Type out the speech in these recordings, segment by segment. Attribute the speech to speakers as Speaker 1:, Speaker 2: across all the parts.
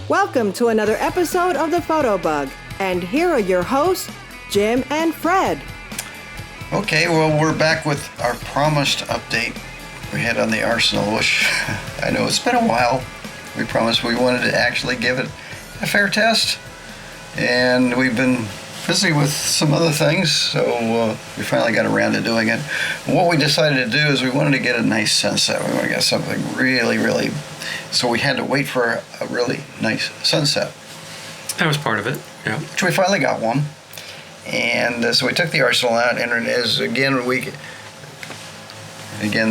Speaker 1: Welcome to another episode of the Photo Bug, and here are your hosts, Jim and Fred.
Speaker 2: Okay, well, we're back with our promised update we had on the Arsenal, which I know it's been a while. We promised we wanted to actually give it a fair test, and we've been busy with some other things, so we finally got around to doing it. What we decided to do is we wanted to get a nice sunset. We wanted to get something really, so we had to wait for a really nice sunset.
Speaker 3: That was part of it, yeah.
Speaker 2: Which we finally got one. And so we took the Arsenal out, and it is, again,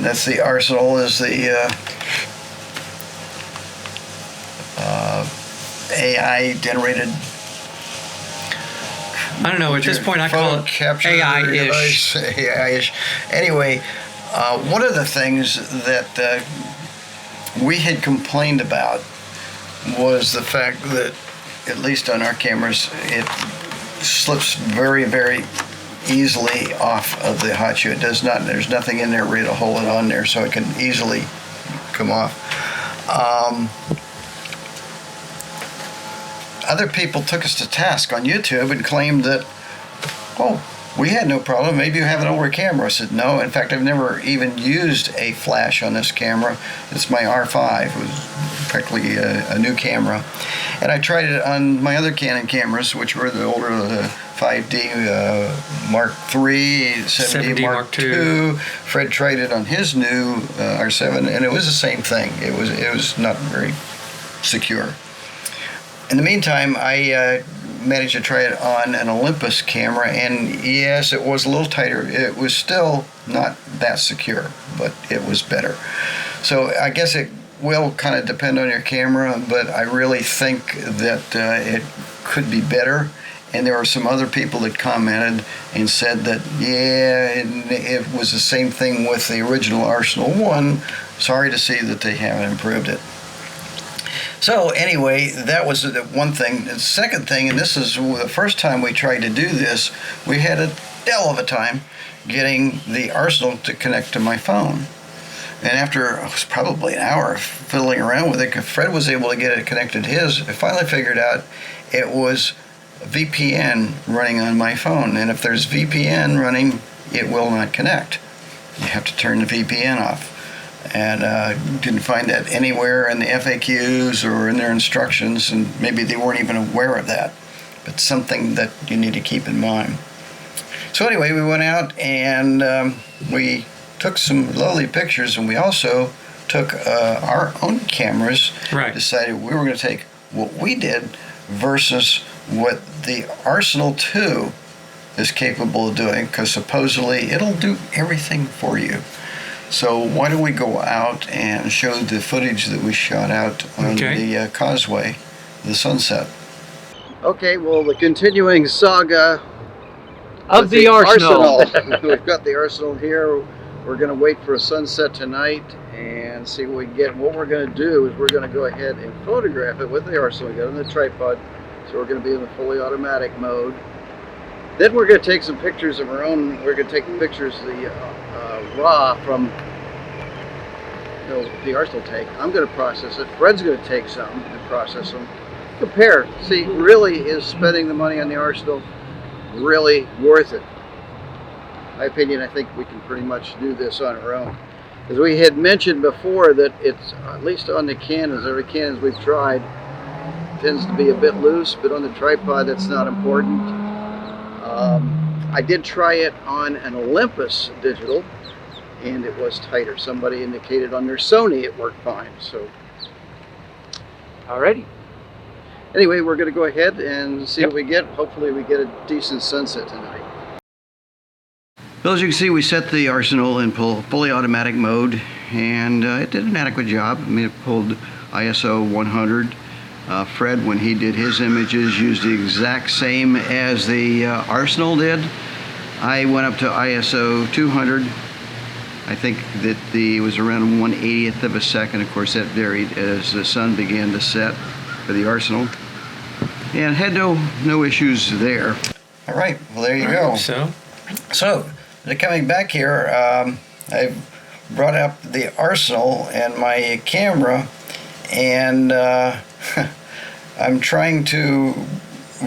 Speaker 2: that's the Arsenal, is the AI-generated.
Speaker 3: I don't know, at this point I call it AI-ish.
Speaker 2: AI-ish. Anyway, one of the things that we had complained about was the fact that, at least on our cameras, it slips very easily off of the hot shoe. It does not. There's nothing in there ready to hold it on there, so it can easily come off. Other people took us to task on YouTube and claimed that, we had no problem. Maybe you have an older camera. I said, no. In fact, I've never even used a flash on this camera. It's my R5. It was practically a new camera. And I tried it on my other Canon cameras, which were the older 5D Mark III, 7D Mark II. Fred tried it on his new R7, and it was the same thing. It was not very secure. In the meantime, I managed to try it on an Olympus camera, and yes, it was a little tighter. It was still not that secure, but it was better. So I guess it will kind of depend on your camera, but I really think that it could be better. And there were some other people that commented and said that, it was the same thing with the original Arsenal 1. Sorry to see that they haven't improved it. So anyway, that was the one thing. The second thing, and this is the first time we tried to do this, we had a hell of a time getting the Arsenal to connect to my phone. And after it was probably an hour fiddling around with it, Fred was able to get it connected to his. I finally figured out it was VPN running on my phone. And if there's VPN running, it will not connect. You have to turn the VPN off. And didn't find that anywhere in the FAQs or in their instructions, and maybe they weren't even aware of that. But something that you need to keep in mind. So anyway, we went out and we took some lovely pictures, and we also took our own cameras.
Speaker 3: Right.
Speaker 2: Decided we were going to take what we did versus what the Arsenal 2 is capable of doing, because supposedly it'll do everything for you. So why don't we go out and show the footage that we shot out on the causeway, the sunset. Okay, well, the continuing saga
Speaker 4: of the Arsenal.
Speaker 2: We've got the Arsenal here. We're going to wait for a sunset tonight and see what we can get. What we're going to do is we're going to go ahead and photograph it with the Arsenal. We got it on the tripod, so we're going to be in the fully automatic mode. Then we're going to take some pictures of our own. We're going to take pictures of the raw from the Arsenal take. I'm going to process it. Fred's going to take some and process them. Compare. See, really is spending the money on the Arsenal really worth it? In my opinion, I think we can pretty much do this on our own. As we had mentioned before, that it's, at least on the Canons, every Canons we've tried, tends to be a bit loose, but on the tripod that's not important. I did try it on an Olympus digital, and it was tighter. Somebody indicated on their Sony it worked fine. So,
Speaker 4: Alrighty.
Speaker 2: Anyway, we're going to go ahead and see what we get. Hopefully we get a decent sunset tonight. Well, as you can see, we set the Arsenal in fully automatic mode, and it did an adequate job. I mean, it pulled ISO 100. Fred, when he did his images, used the exact same as the Arsenal did. I went up to ISO 200. I think that it was around 1/80th of a second. Of course, that varied as the sun began to set for the Arsenal. And had no issues there. All right, well, there you go. So, coming back here, I brought up the Arsenal and my camera, and I'm trying to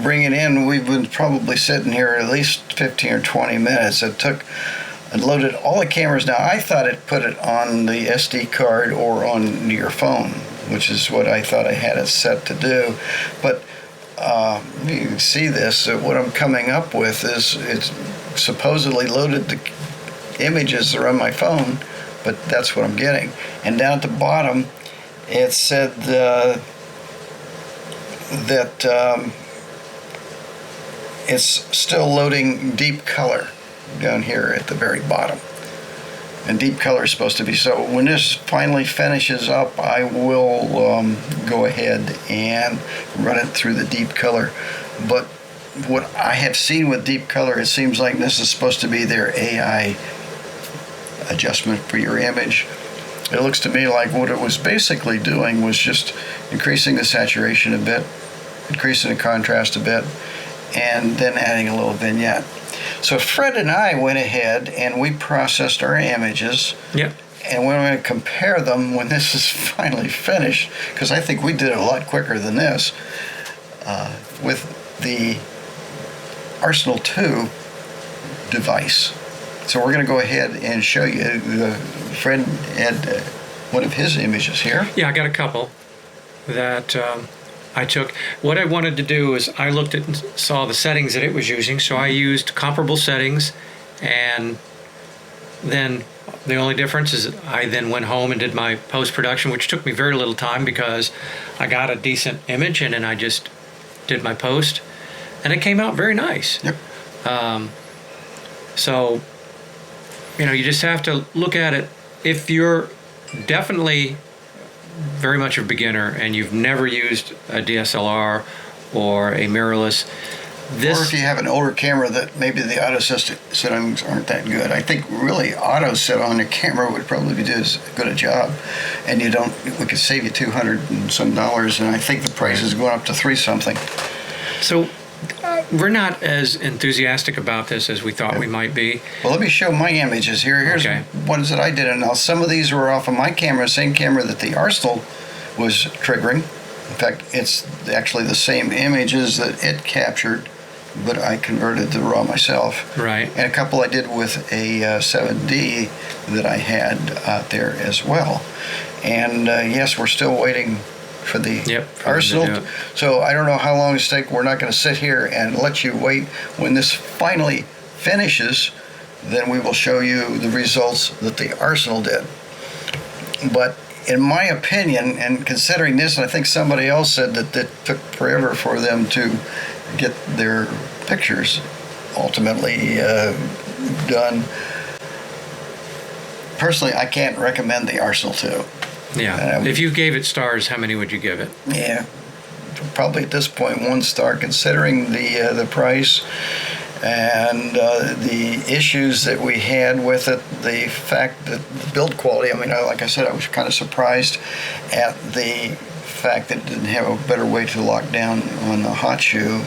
Speaker 2: bring it in. We've been probably sitting here at least 15 or 20 minutes. It loaded all the cameras. Now, I thought it put it on the SD card or on your phone, which is what I thought I had it set to do. But you can see this. What I'm coming up with is it's supposedly loaded the images that are on my phone, but that's what I'm getting. And down at the bottom, it said that it's still loading deep color down here at the very bottom. And deep color is supposed to be, so when this finally finishes up, I will go ahead and run it through the deep color. But what I have seen with deep color, it seems like this is supposed to be their AI adjustment for your image. It looks to me like what it was basically doing was just increasing the saturation a bit, increasing the contrast a bit, and then adding a little vignette. So Fred and I went ahead and we processed our images.
Speaker 3: Yep.
Speaker 2: And we're going to compare them when this is finally finished, because I think we did it a lot quicker than this, with the Arsenal 2 device. So we're going to go ahead and show you. Fred had one of his images here.
Speaker 3: Yeah, I got a couple that I took. What I wanted to do is I looked at and saw the settings that it was using, so I used comparable settings, and then the only difference is I then went home and did my post-production, which took me very little time because I got a decent image and then I just did my post, and it came out very nice.
Speaker 2: Yep.
Speaker 3: So, you just have to look at it. If you're definitely very much a beginner and you've never used a DSLR or a mirrorless,
Speaker 2: or if you have an older camera that maybe the auto settings aren't that good. I think really auto set on a camera would probably do as good a job, and we could save you $200 and some, and I think the price is going up to $3 something.
Speaker 3: So we're not as enthusiastic about this as we thought we might be.
Speaker 2: Well, let me show my images here. Here's ones that I did, and now some of these were off of my camera, same camera that the Arsenal was triggering. In fact, it's actually the same images that it captured, but I converted to RAW myself.
Speaker 3: Right.
Speaker 2: And a couple I did with a 7D that I had out there as well. And yes, we're still waiting for the Arsenal. So I don't know how long it's take. We're not going to sit here and let you wait. When this finally finishes, then we will show you the results that the Arsenal did. But in my opinion, and considering this, and I think somebody else said that it took forever for them to get their pictures ultimately done. Personally, I can't recommend the Arsenal 2.
Speaker 3: Yeah. If you gave it stars, how many would you give it?
Speaker 2: Yeah, probably at this point 1 star, considering the price and the issues that we had with it. The fact that the build quality. I mean, like I said, I was kind of surprised at the fact that it didn't have a better way to lock down on the hot shoe.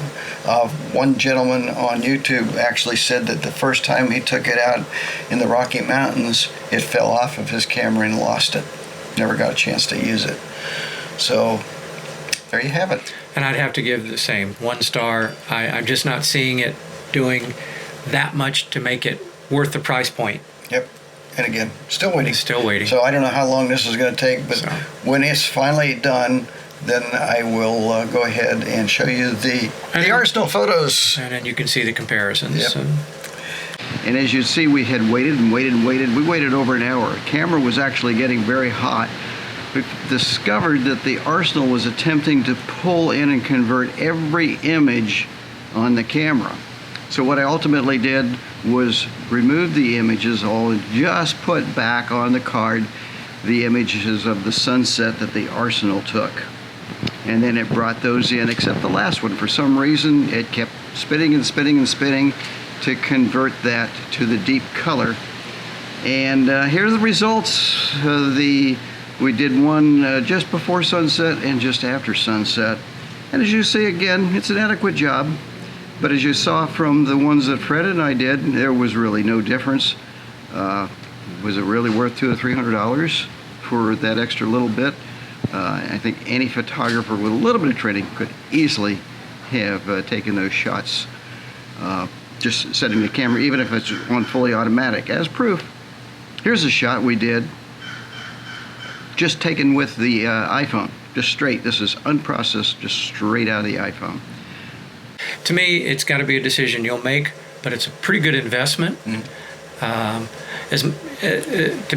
Speaker 2: One gentleman on YouTube actually said that the first time he took it out in the Rocky Mountains, it fell off of his camera and lost it. Never got a chance to use it. So there you have it.
Speaker 3: And I'd have to give the same 1 star. I'm just not seeing it doing that much to make it worth the price point.
Speaker 2: Yep. And again, still waiting.
Speaker 3: Still waiting.
Speaker 2: So I don't know how long this is going to take, but when it's finally done, then I will go ahead and show you the Arsenal photos.
Speaker 3: And then you can see the comparisons.
Speaker 2: Yep. And as you see, we had waited and waited and waited. We waited over an hour. The camera was actually getting very hot. We discovered that the Arsenal was attempting to pull in and convert every image on the camera. So what I ultimately did was remove the images all and just put back on the card the images of the sunset that the Arsenal took. And then it brought those in, except the last one. For some reason, it kept spinning and spinning and spinning to convert that to the deep color. And here are the results. We did one just before sunset and just after sunset. And as you see, again, it's an adequate job. But as you saw from the ones that Fred and I did, there was really no difference. Was it really worth $200 to $300 for that extra little bit? I think any photographer with a little bit of training could easily have taken those shots. Just setting the camera, even if it's on fully automatic, as proof. Here's a shot we did, just taken with the iPhone, just straight. This is unprocessed, just straight out of the iPhone.
Speaker 3: To me, it's got to be a decision you'll make, but it's a pretty good investment. To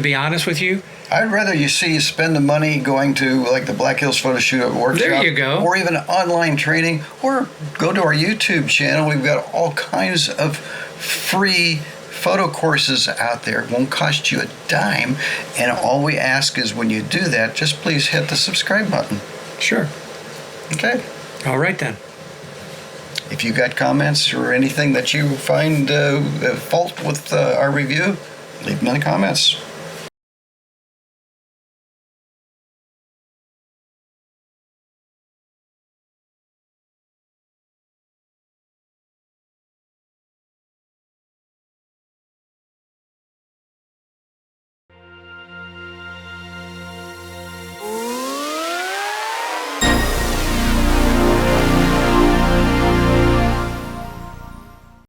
Speaker 3: be honest with you,
Speaker 2: I'd rather you spend the money going to like the Black Hills Photo Shoot Workshop.
Speaker 3: There you go.
Speaker 2: Or even online training, or go to our YouTube channel. We've got all kinds of free photo courses out there. It won't cost you a dime. And all we ask is when you do that, just please hit the subscribe button.
Speaker 3: sure.
Speaker 2: Okay?
Speaker 3: All right then.
Speaker 2: If you got comments or anything that you find fault with our review, leave them in the comments.